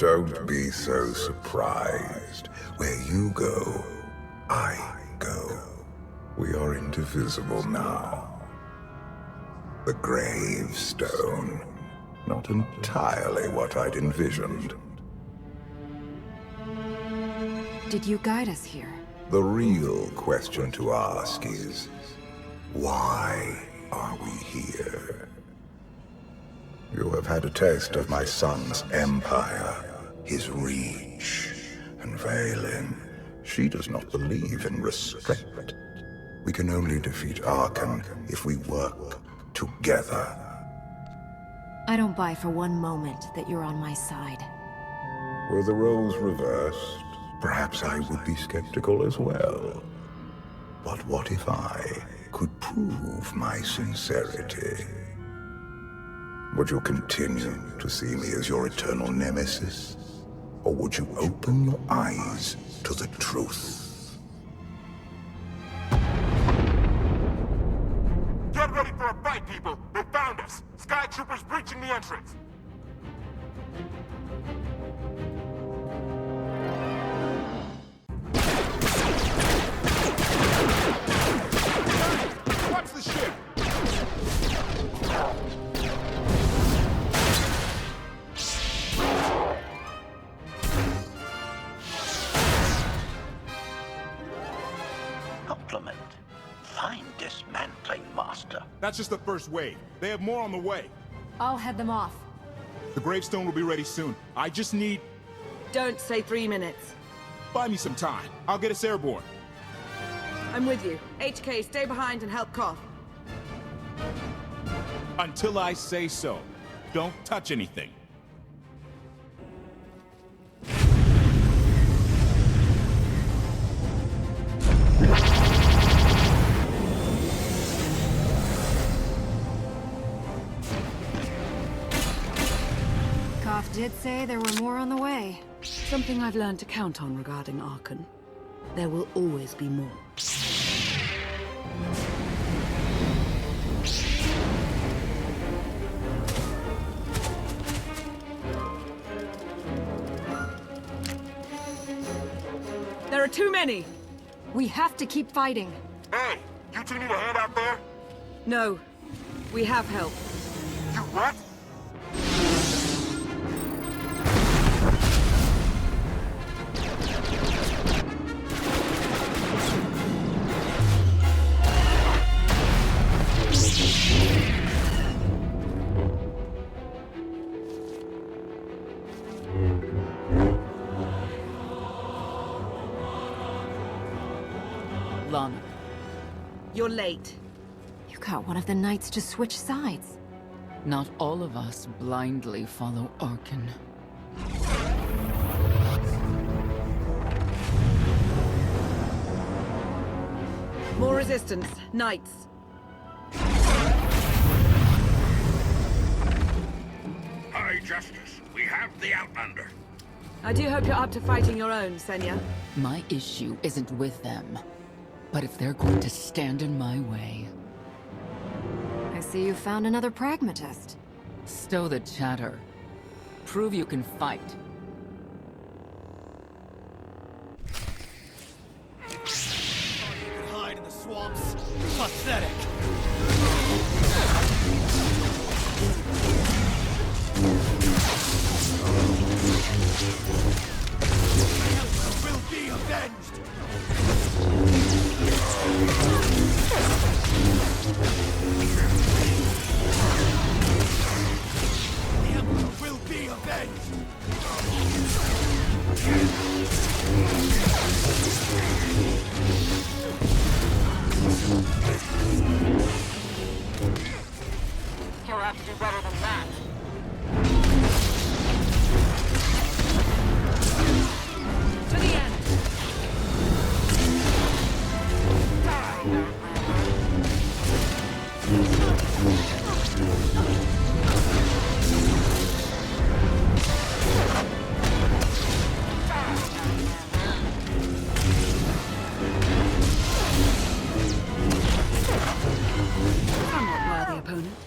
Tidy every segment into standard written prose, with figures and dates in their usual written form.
Don't be so surprised. Where you go, I go. We are indivisible now. The gravestone. Not entirely what I'd envisioned. Did you guide us here? The real question to ask is, why are we here? You have had a taste of my son's empire, his reach, and Valen. She does not believe in restraint. We can only defeat Arkan if we work together. I don't buy for one moment that you're on my side. Were the roles reversed, perhaps I would be skeptical as well. But what if I could prove my sincerity? Would you continue to see me as your eternal nemesis? Or would you open your eyes to the truth? Get ready for a fight, people! They found us! Sky Troopers breaching the entrance! Watch the ship! Compliment. Fine dismantling, Master. That's just the first wave. They have more on the way. I'll head them off. The gravestone will be ready soon. I just need... Don't say 3 minutes. Buy me some time. I'll get us airborne. I'm with you. HK, stay behind and help Koth. Until I say so. Don't touch anything. Koth did say there were more on the way. Something I've learned to count on regarding Arkan. There will always be more. There are too many! We have to keep fighting. Hey! You two need a hand out there? No. We have help. You what? Lana. You're late. You got one of the knights to switch sides. Not all of us blindly follow Arkan. More resistance. Knights. High Justice, we have the Outlander. I do hope you're up to fighting your own, Senya. My issue isn't with them. But if they're going to stand in my way... I see you found another pragmatist. Stow the chatter. Prove you can fight. You can hide in the swamps. Pathetic. Hell will be avenged. The Emperor will be avenged! He'll have to do better than that. To the end! Somewhat worthy opponent.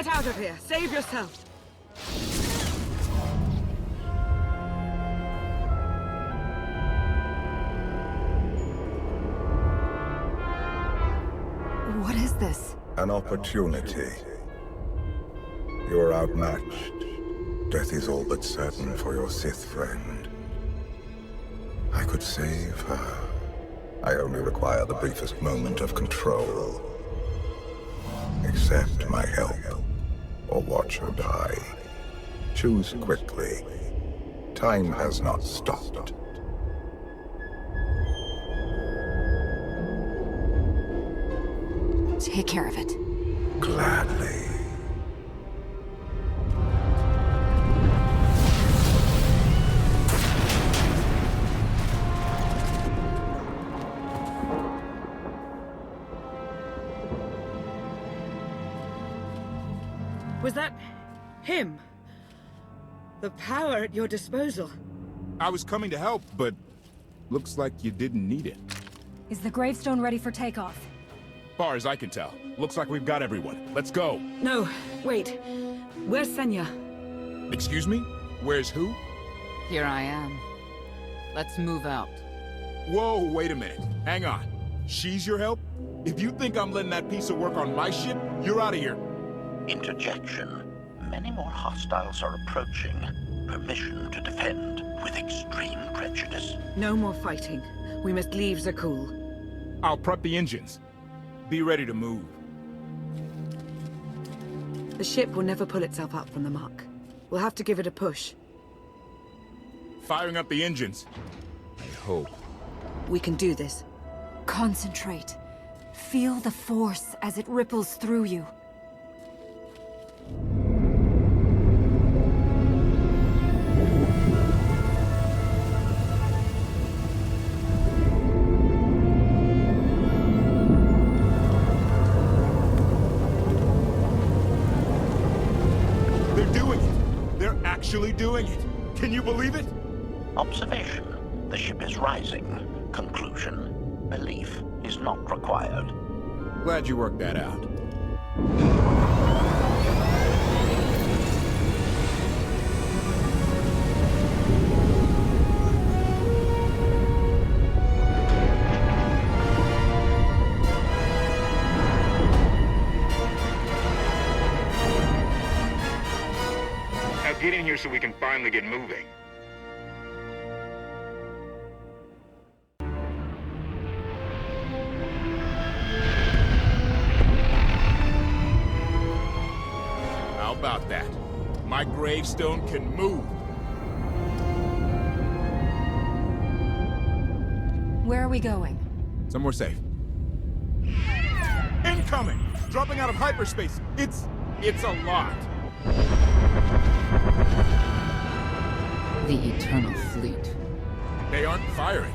Get out of here! Save yourself! What is this? An opportunity. You are outmatched. Death is all but certain for your Sith friend. I could save her. I only require the briefest moment of control. Accept my help, or watch her die. Choose quickly. Time has not stopped. Take care of it. Gladly. Was that him? The power at your disposal. I was coming to help, but looks like you didn't need it. Is the gravestone ready for takeoff? Far as I can tell, looks like we've got everyone. Let's go. No, wait. Where's Senya? Excuse me? Where's who? Here I am. Let's move out. Whoa, wait a minute. Hang on. She's your help? If you think I'm letting that piece of work on my ship, you're out of here. Interjection. Many more hostiles are approaching. Permission to defend with extreme prejudice. No more fighting. We must leave Zakul. I'll prep the engines. Be ready to move. The ship will never pull itself up from the muck. We'll have to give it a push. Firing up the engines. I hope. We can do this. Concentrate. Feel the force as it ripples through you. Actually doing it. Can you believe it? Observation. The ship is rising. Conclusion. Belief is not required. Glad you worked that out. Get in here so we can finally get moving. How about that? My gravestone can move. Where are we going? Somewhere safe. Incoming! Dropping out of hyperspace. It's a lot. The Eternal Fleet. They aren't firing.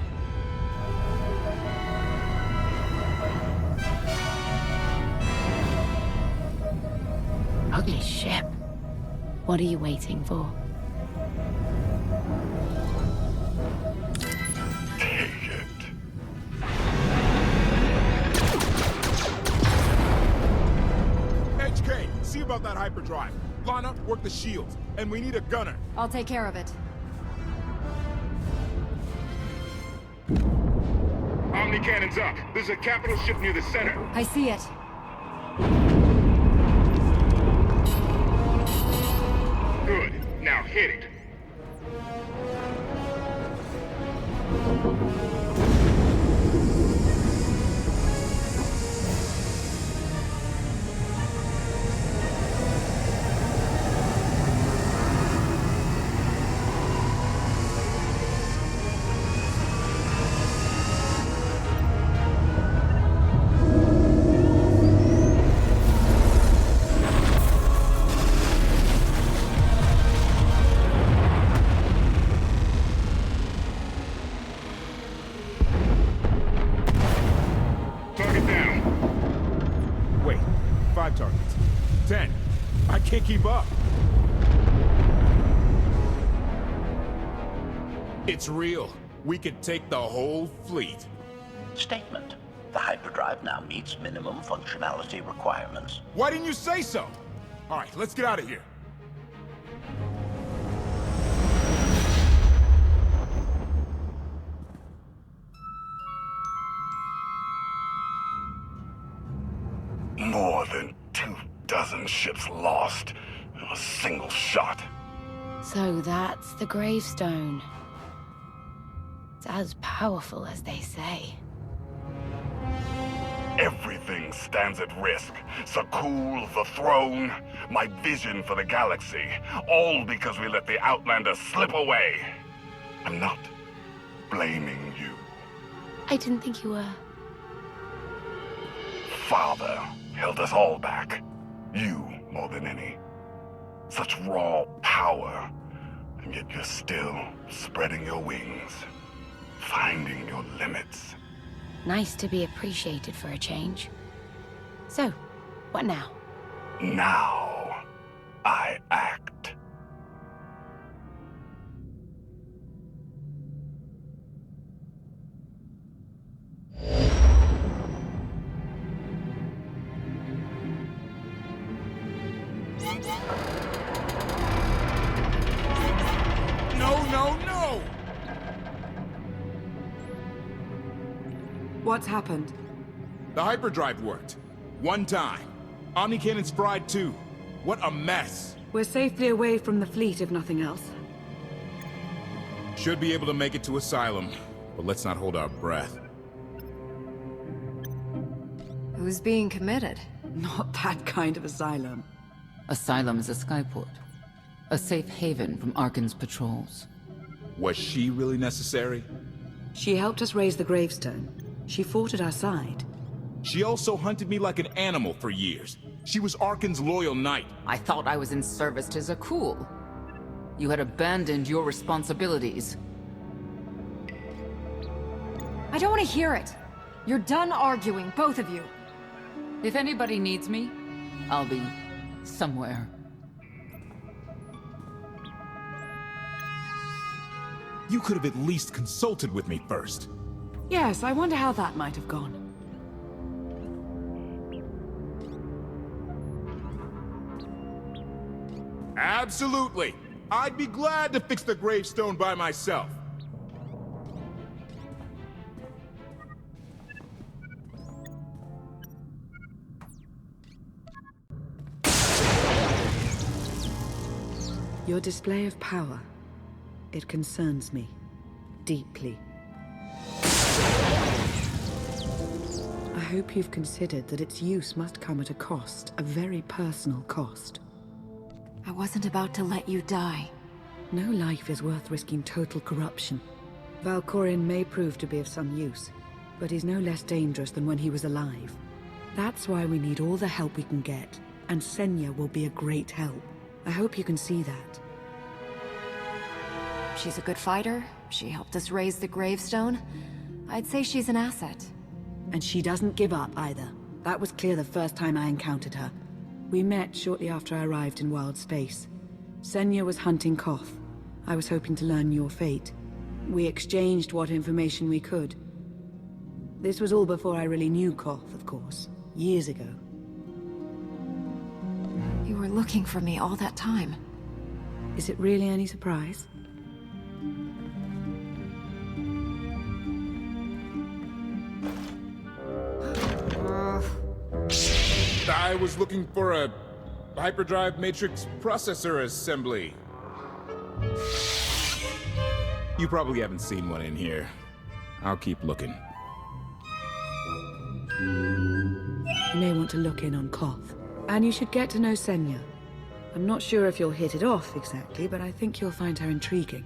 Ugly ship. What are you waiting for? Take it. HK, see about that hyperdrive. Lana, work the shields. And we need a gunner. I'll take care of it. Omni cannons up. There's a capital ship near the center. I see it. Good. Now hit it. Targets. 10. I can't keep up. It's real. We could take the whole fleet. Statement. The hyperdrive now meets minimum functionality requirements. Why didn't you say so? All right, let's get out of here. More than 24 ships lost in a single shot. So that's the gravestone. It's as powerful as they say. Everything stands at risk. Sakul, the throne, my vision for the galaxy. All because we let the Outlanders slip away. I'm not blaming you. I didn't think you were. Father held us all back. You more than any. Such raw power, and yet you're still spreading your wings. Finding your limits. Nice to be appreciated for a change. So, what now? Now, I act. No! What's happened? The hyperdrive worked. One time. Omni cannons fried too. What a mess. We're safely away from the fleet, if nothing else. Should be able to make it to Asylum, but let's not hold our breath. Who's being committed? Not that kind of asylum. Asylum is a skyport. A safe haven from Arkan's patrols. Was she really necessary? She helped us raise the gravestone. She fought at our side. She also hunted me like an animal for years. She was Arkan's loyal knight. I thought I was in service to Zakul. You had abandoned your responsibilities. I don't want to hear it. You're done arguing, both of you. If anybody needs me, I'll be somewhere. You could have at least consulted with me first. Yes, I wonder how that might have gone. Absolutely. I'd be glad to fix the gravestone by myself. Your display of power, it concerns me deeply. I hope you've considered that its use must come at a cost, a very personal cost. I wasn't about to let you die. No life is worth risking total corruption. Valkorion may prove to be of some use, but he's no less dangerous than when he was alive. That's why we need all the help we can get, and Senya will be a great help. I hope you can see that. She's a good fighter. She helped us raise the gravestone. I'd say she's an asset. And she doesn't give up either. That was clear the first time I encountered her. We met shortly after I arrived in wild space. Senya was hunting Koth. I was hoping to learn your fate. We exchanged what information we could. This was all before I really knew Koth, of course. Years ago. You were looking for me all that time. Is it really any surprise? I was looking for a hyperdrive matrix processor assembly. You probably haven't seen one in here. I'll keep looking. You may want to look in on Koth. And you should get to know Senya. I'm not sure if you'll hit it off exactly, but I think you'll find her intriguing.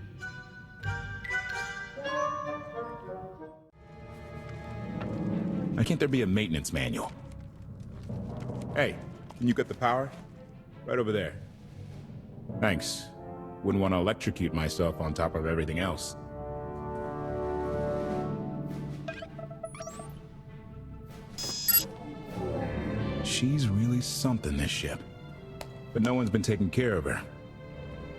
Why can't there be a maintenance manual? Hey, can you get the power? Right over there. Thanks. Wouldn't want to electrocute myself on top of everything else. She's really something, this ship. But no one's been taking care of her.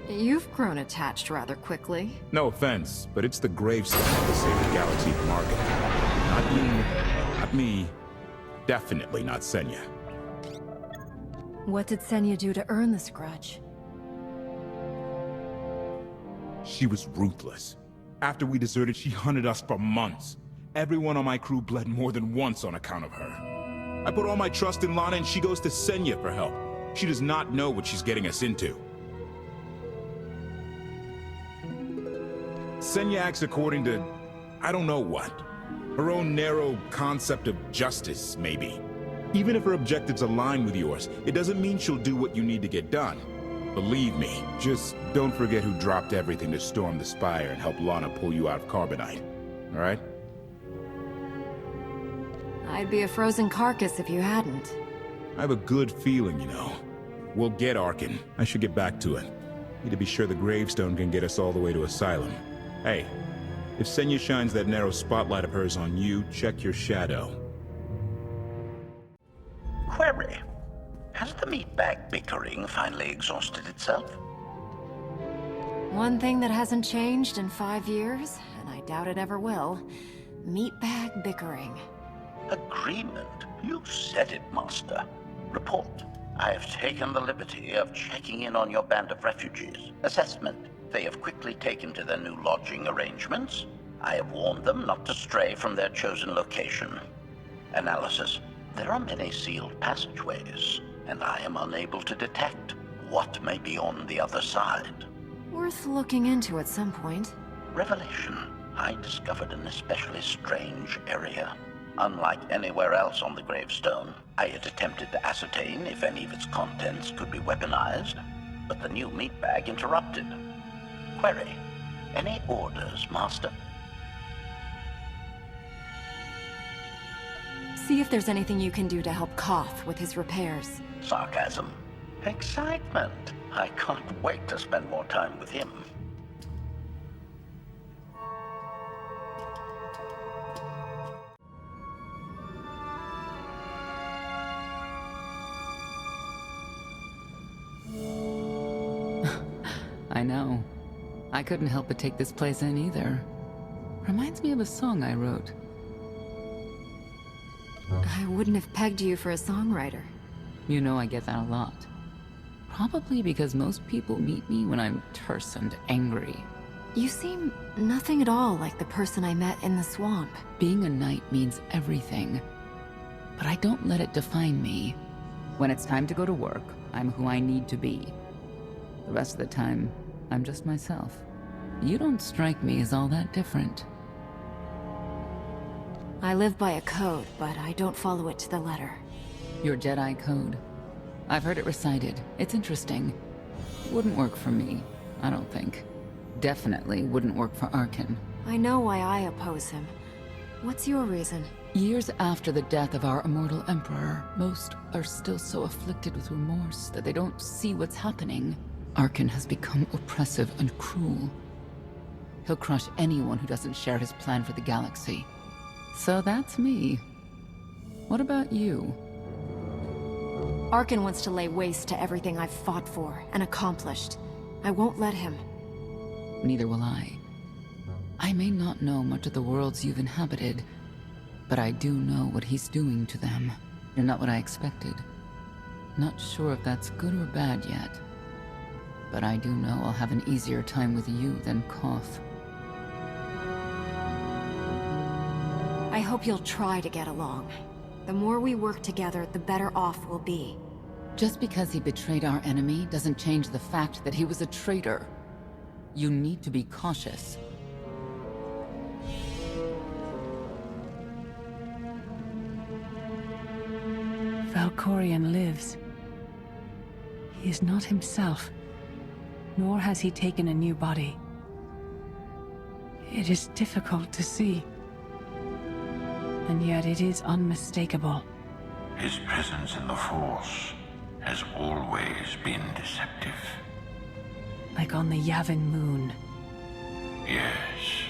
You've grown attached rather quickly. No offense, but it's the gravestone that saved the galaxy from Arkan. Not me. Not me. Definitely not Senya. What did Senya do to earn this grudge? She was ruthless. After we deserted, she hunted us for months. Everyone on my crew bled more than once on account of her. I put all my trust in Lana and she goes to Senya for help. She does not know what she's getting us into. Senya acts according to... I don't know what. Her own narrow concept of justice, maybe. Even if her objectives align with yours, it doesn't mean she'll do what you need to get done. Believe me, just don't forget who dropped everything to storm the Spire and help Lana pull you out of Carbonite. Alright? I'd be a frozen carcass if you hadn't. I have a good feeling, you know. We'll get Arkin. I should get back to it. Need to be sure the gravestone can get us all the way to Asylum. Hey, if Senya shines that narrow spotlight of hers on you, check your shadow. Query. Has the meatbag bickering finally exhausted itself? One thing that hasn't changed in 5 years, and I doubt it ever will. Meatbag bickering. Agreement? You said it, Master. Report. I have taken the liberty of checking in on your band of refugees. Assessment. They have quickly taken to their new lodging arrangements. I have warned them not to stray from their chosen location. Analysis. There are many sealed passageways, and I am unable to detect what may be on the other side. Worth looking into at some point. Revelation. I discovered an especially strange area. Unlike anywhere else on the gravestone, I had attempted to ascertain if any of its contents could be weaponized, but the new meatbag interrupted. Query. Any orders, Master? See if there's anything you can do to help Koth with his repairs. Sarcasm. Excitement. I can't wait to spend more time with him. I know. I couldn't help but take this place in either. Reminds me of a song I wrote. I wouldn't have pegged you for a songwriter. You know I get that a lot. Probably because most people meet me when I'm terse and angry. You seem nothing at all like the person I met in the swamp. Being a knight means everything. But I don't let it define me. When it's time to go to work, I'm who I need to be. The rest of the time, I'm just myself. You don't strike me as all that different. I live by a code, but I don't follow it to the letter. Your Jedi code. I've heard it recited. It's interesting. Wouldn't work for me, I don't think. Definitely wouldn't work for Arkin. I know why I oppose him. What's your reason? Years after the death of our immortal emperor, most are still so afflicted with remorse that they don't see what's happening. Arkin has become oppressive and cruel. He'll crush anyone who doesn't share his plan for the galaxy. So that's me. What about you? Arkin wants to lay waste to everything I've fought for and accomplished. I won't let him. Neither will I. I may not know much of the worlds you've inhabited, but I do know what he's doing to them. You're not what I expected. Not sure if that's good or bad yet. But I do know I'll have an easier time with you than Koth. I hope you'll try to get along. The more we work together, the better off we'll be. Just because he betrayed our enemy doesn't change the fact that he was a traitor. You need to be cautious. Valkorion lives. He is not himself, nor has he taken a new body. It is difficult to see, and yet it is unmistakable. His presence in the Force has always been deceptive. Like on the Yavin moon. Yes,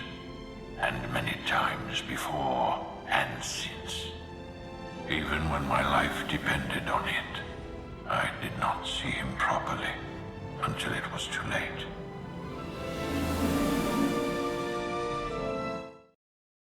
and many times before and since. Even when my life depended on it, I did not see him properly until it was too late.